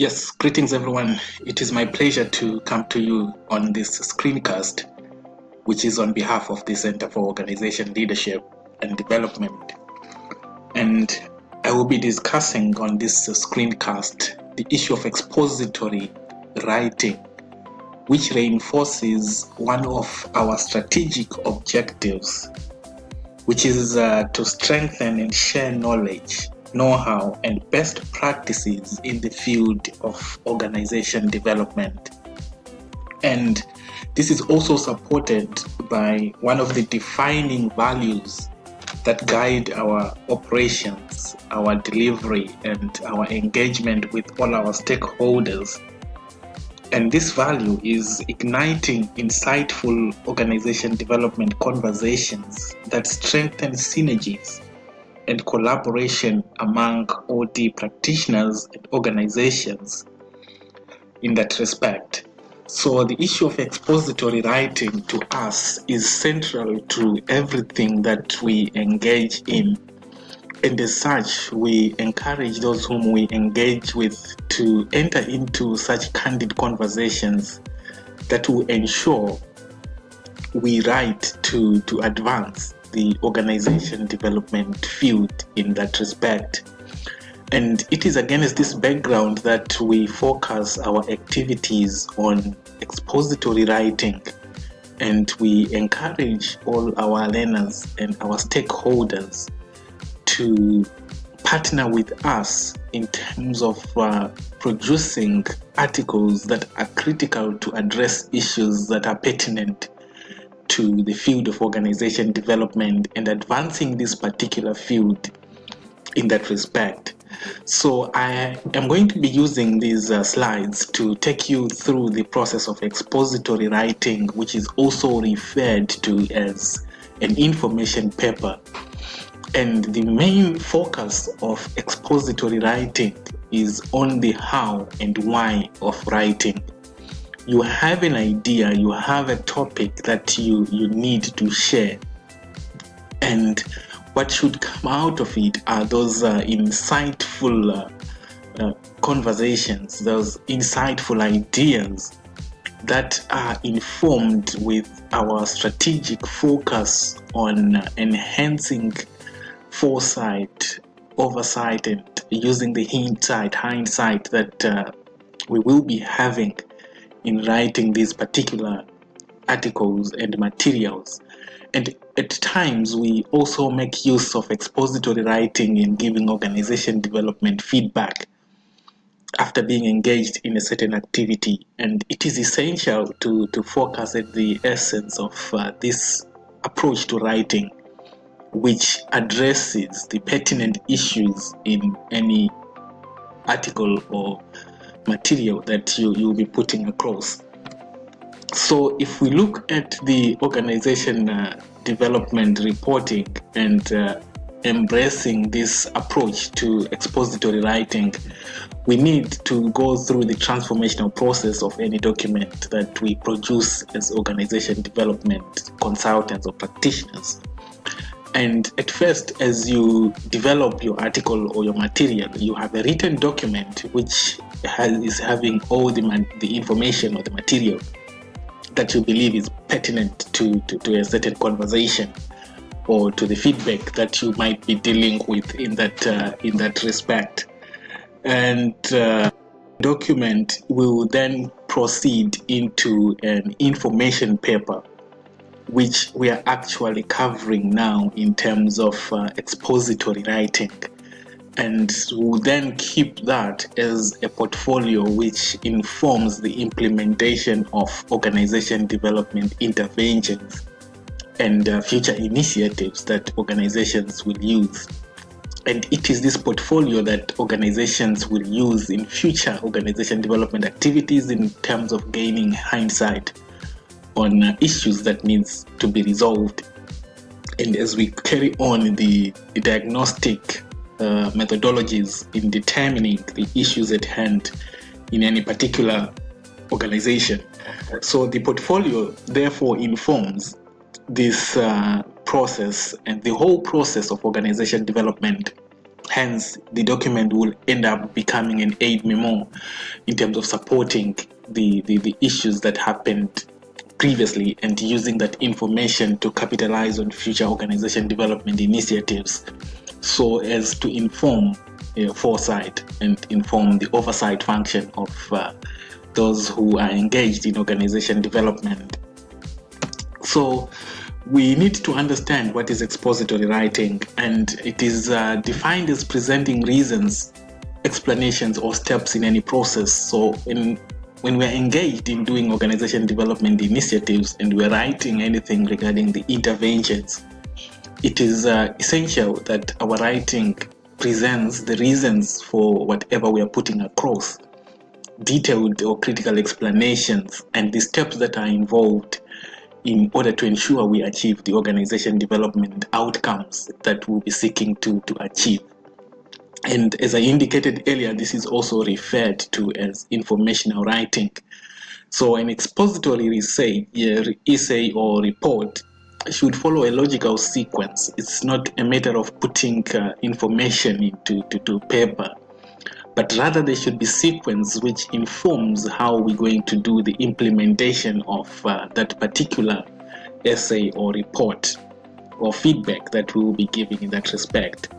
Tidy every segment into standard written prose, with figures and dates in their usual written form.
Yes, greetings everyone. It is my pleasure to come to you on this screencast, which is on behalf of the Center for Organization Leadership and Development. And I will be discussing on this screencast the issue of expository writing, which reinforces one of our strategic objectives, which is to strengthen and share knowledge, know-how, and best practices in the field of organization development. And this is also supported by one of the defining values that guide our operations, our delivery, and our engagement with all our stakeholders. And this value is igniting insightful organization development conversations that strengthen synergies and collaboration among OD practitioners and organizations in that respect. So the issue of expository writing to us is central to everything that we engage in. And as such, we encourage those whom we engage with to enter into such candid conversations that will ensure we write to advance the organization development field in that respect. And it is against this background that we focus our activities on expository writing, and we encourage all our learners and our stakeholders to partner with us in terms of producing articles that are critical to address issues that are pertinent to the field of organization development and advancing this particular field in that respect. So I am going to be using these slides to take you through the process of expository writing, which is also referred to as an information paper. And the main focus of expository writing is on the how and why of writing. You have an idea, you have a topic that you need to share, and what should come out of it are those insightful conversations, those insightful ideas that are informed with our strategic focus on enhancing foresight, oversight, and using the hindsight that we will be having in writing these particular articles and materials. And at times, we also make use of expository writing in giving organization development feedback after being engaged in a certain activity. And it is essential to focus at the essence of this approach to writing, which addresses the pertinent issues in any article or material that you'll be putting across. So if we look at the organization development reporting and embracing this approach to expository writing, we need to go through the transformational process of any document that we produce as organization development consultants or practitioners. And at first, as you develop your article or your material, you have a written document which is having all the information or the material that you believe is pertinent to a certain conversation or to the feedback that you might be dealing with in that respect. And document will then proceed into an information paper, which we are actually covering now in terms of expository writing. And we'll then keep that as a portfolio which informs the implementation of organization development interventions and future initiatives that organizations will use. And it is this portfolio that organizations will use in future organization development activities in terms of gaining hindsight on issues that needs to be resolved. And as we carry on the diagnostic methodologies in determining the issues at hand in any particular organization. So the portfolio therefore informs this process and the whole process of organization development Hence, the document will end up becoming an aid memo in terms of supporting the issues that happened previously and using that information to capitalize on future organization development initiatives, so as to inform foresight and inform the oversight function of those who are engaged in organization development. So we need to understand what is expository writing, and it is defined as presenting reasons, explanations, or steps in any process. So when we're engaged in doing organization development initiatives and we're writing anything regarding the interventions, it is essential that our writing presents the reasons for whatever we are putting across, detailed or critical explanations, and the steps that are involved in order to ensure we achieve the organization development outcomes that we'll be seeking to achieve. And as I indicated earlier, this is also referred to as informational writing. So an expository essay or report should follow a logical sequence. It's not a matter of putting information into paper, but rather there should be sequence which informs how we're going to do the implementation of that particular essay or report or feedback that we will be giving in that respect.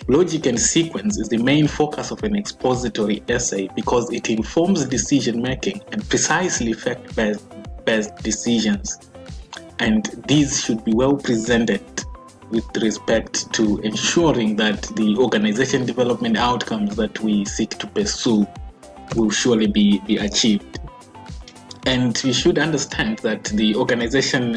Logic and sequence is the main focus of an expository essay because it informs decision making and precisely fact-based decisions, and these should be well presented with respect to ensuring that the organization development outcomes that we seek to pursue will surely be achieved. And we should understand that the organization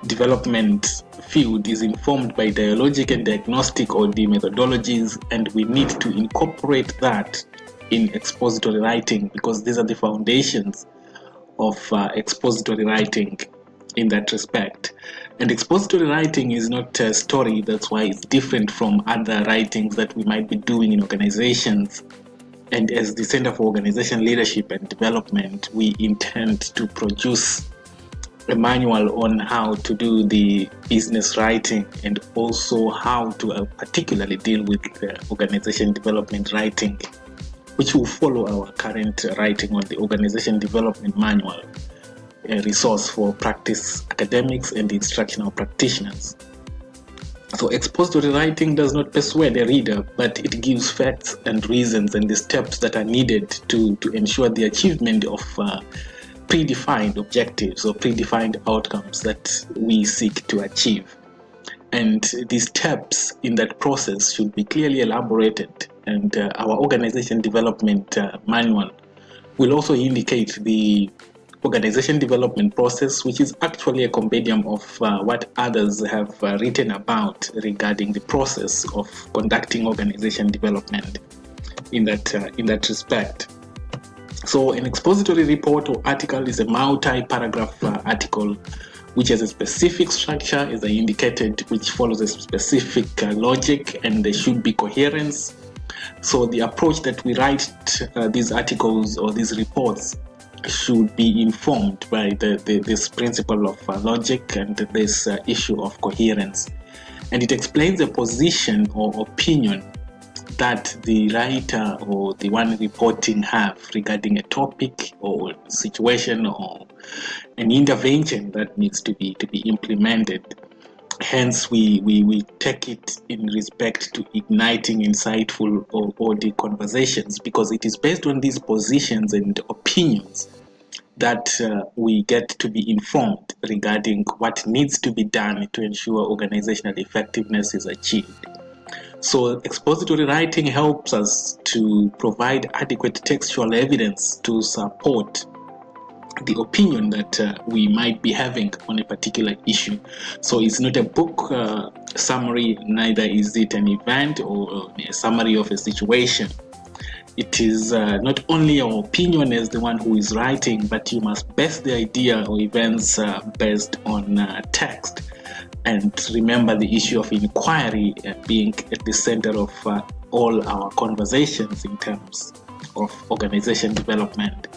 development field is informed by dialogic and diagnostic or the methodologies, and we need to incorporate that in expository writing because these are the foundations of expository writing in that respect. And expository writing is not a story, that's why it's different from other writings that we might be doing in organizations. And as the Center for Organization Leadership and Development, we intend to produce a manual on how to do the business writing and also how to particularly deal with organization development writing, which will follow our current writing on the Organization Development Manual, a resource for practice academics and instructional practitioners. So expository writing does not persuade a reader, but it gives facts and reasons and the steps that are needed to ensure the achievement of predefined objectives or predefined outcomes that we seek to achieve. And these steps in that process should be clearly elaborated, and our organization development manual will also indicate the organization development process, which is actually a compendium of what others have written about regarding the process of conducting organization development in that respect. So an expository report or article is a multi-paragraph article which has a specific structure, as I indicated, which follows a specific logic, and there should be coherence. So the approach that we write these articles or these reports should be informed by this principle of logic and this issue of coherence. And it explains a position or opinion that the writer or the one reporting have regarding a topic or situation or an intervention that needs to be implemented. Hence, we take it in respect to igniting insightful or the conversations, because it is based on these positions and opinions that we get to be informed regarding what needs to be done to ensure organizational effectiveness is achieved. So expository writing helps us to provide adequate textual evidence to support the opinion that we might be having on a particular issue. So it's not a book summary, neither is it an event or a summary of a situation. It is not only your opinion as the one who is writing, but you must base the idea or events based on text. And remember the issue of inquiry being at the center of all our conversations in terms of organization development.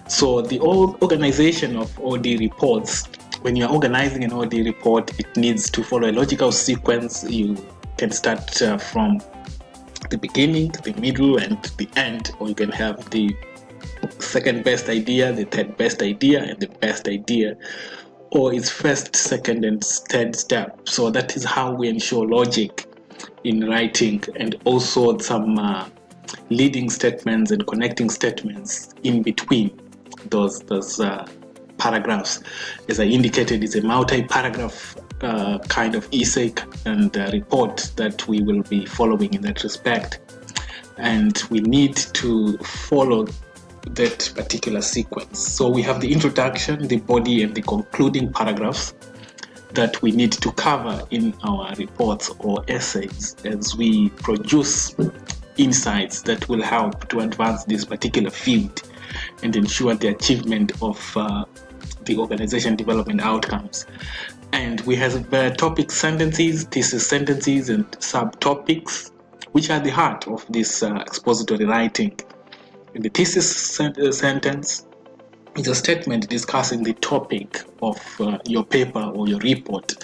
So the organization of OD reports, when you're organizing an OD report, it needs to follow a logical sequence. You can start from the beginning, the middle, and the end, or you can have the second best idea, the third best idea, and the best idea, or its first, second, and third step. So that is how we ensure logic in writing, and also some leading statements and connecting statements in between those paragraphs. As I indicated, it's a multi-paragraph kind of essay and report that we will be following in that respect, and we need to follow that particular sequence. So we have the introduction, the body, and the concluding paragraphs that we need to cover in our reports or essays as we produce insights that will help to advance this particular field and ensure the achievement of the organization development outcomes. And we have topic sentences, thesis sentences, and subtopics, which are the heart of this expository writing. In the thesis sentence is a statement discussing the topic of your paper or your report.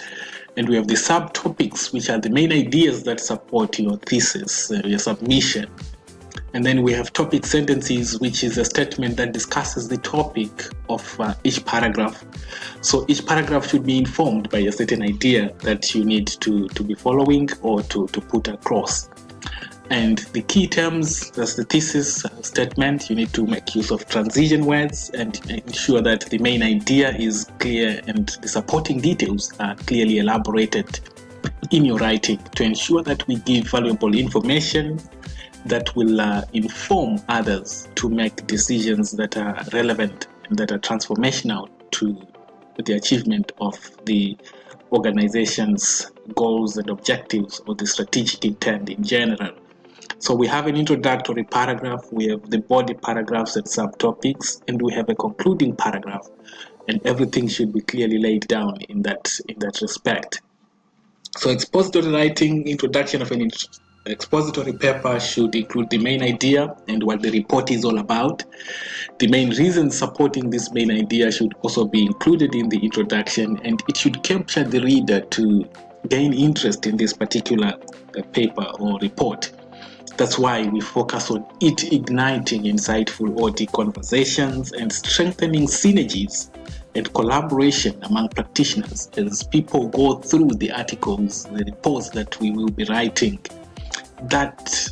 And we have the subtopics, which are the main ideas that support your thesis, your submission. And then we have topic sentences, which is a statement that discusses the topic of each paragraph. So each paragraph should be informed by a certain idea that you need to be following or to put across. And the key terms, that's the thesis statement, you need to make use of transition words and ensure that the main idea is clear and the supporting details are clearly elaborated in your writing to ensure that we give valuable information that will inform others to make decisions that are relevant and that are transformational to the achievement of the organization's goals and objectives or the strategic intent in general. So we have an introductory paragraph, we have the body paragraphs and subtopics, and we have a concluding paragraph, and everything should be clearly laid down in that respect. So expository writing, introduction of an expository paper should include the main idea and what the report is all about. The main reasons supporting this main idea should also be included in the introduction, and it should capture the reader to gain interest in this particular paper or report. That's why we focus on it igniting insightful OT conversations and strengthening synergies and collaboration among practitioners as people go through the articles, the reports that we will be writing. That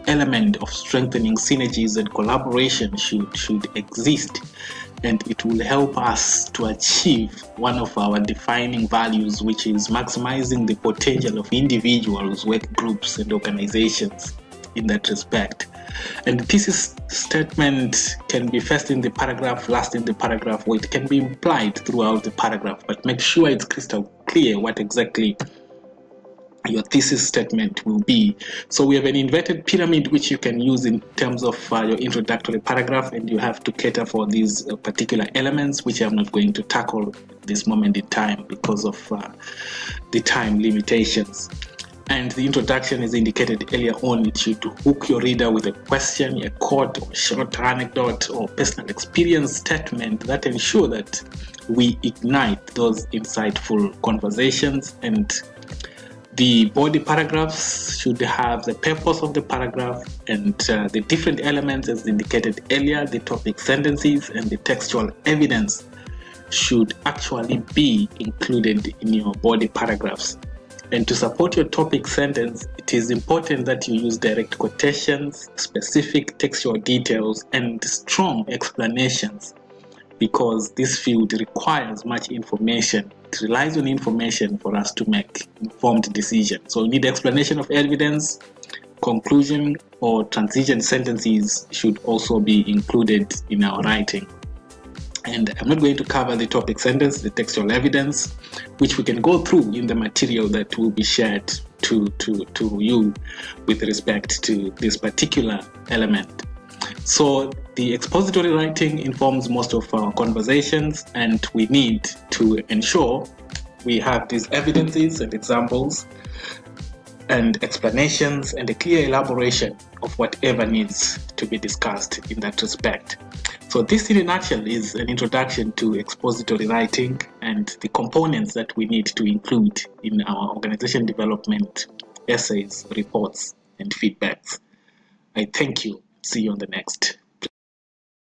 element of strengthening synergies and collaboration should exist, and it will help us to achieve one of our defining values, which is maximizing the potential of individuals, work groups, and organizations in that respect. And the thesis statement can be first in the paragraph, last in the paragraph, or it can be implied throughout the paragraph, but make sure it's crystal clear what exactly your thesis statement will be. So we have an inverted pyramid which you can use in terms of your introductory paragraph, and you have to cater for these particular elements, which I'm not going to tackle at this moment in time because of the time limitations. And the introduction is indicated earlier on. It should hook your reader with a question, a quote, or short anecdote, or personal experience statement that ensure that we ignite those insightful conversations. And the body paragraphs should have the purpose of the paragraph and the different elements as indicated earlier. The topic sentences and the textual evidence should actually be included in your body paragraphs. And to support your topic sentence, it is important that you use direct quotations, specific textual details, and strong explanations, because this field requires much information. It relies on information for us to make informed decisions. So we need explanation of evidence, conclusion, or transition sentences should also be included in our writing. And I'm not going to cover the topic sentence, the textual evidence, which we can go through in the material that will be shared to you with respect to this particular element. So the expository writing informs most of our conversations, and we need to ensure we have these evidences and examples and explanations and a clear elaboration of whatever needs to be discussed in that respect. So this in a nutshell is an introduction to expository writing and the components that we need to include in our organization development essays, reports, and feedbacks. I thank you. See you on the next.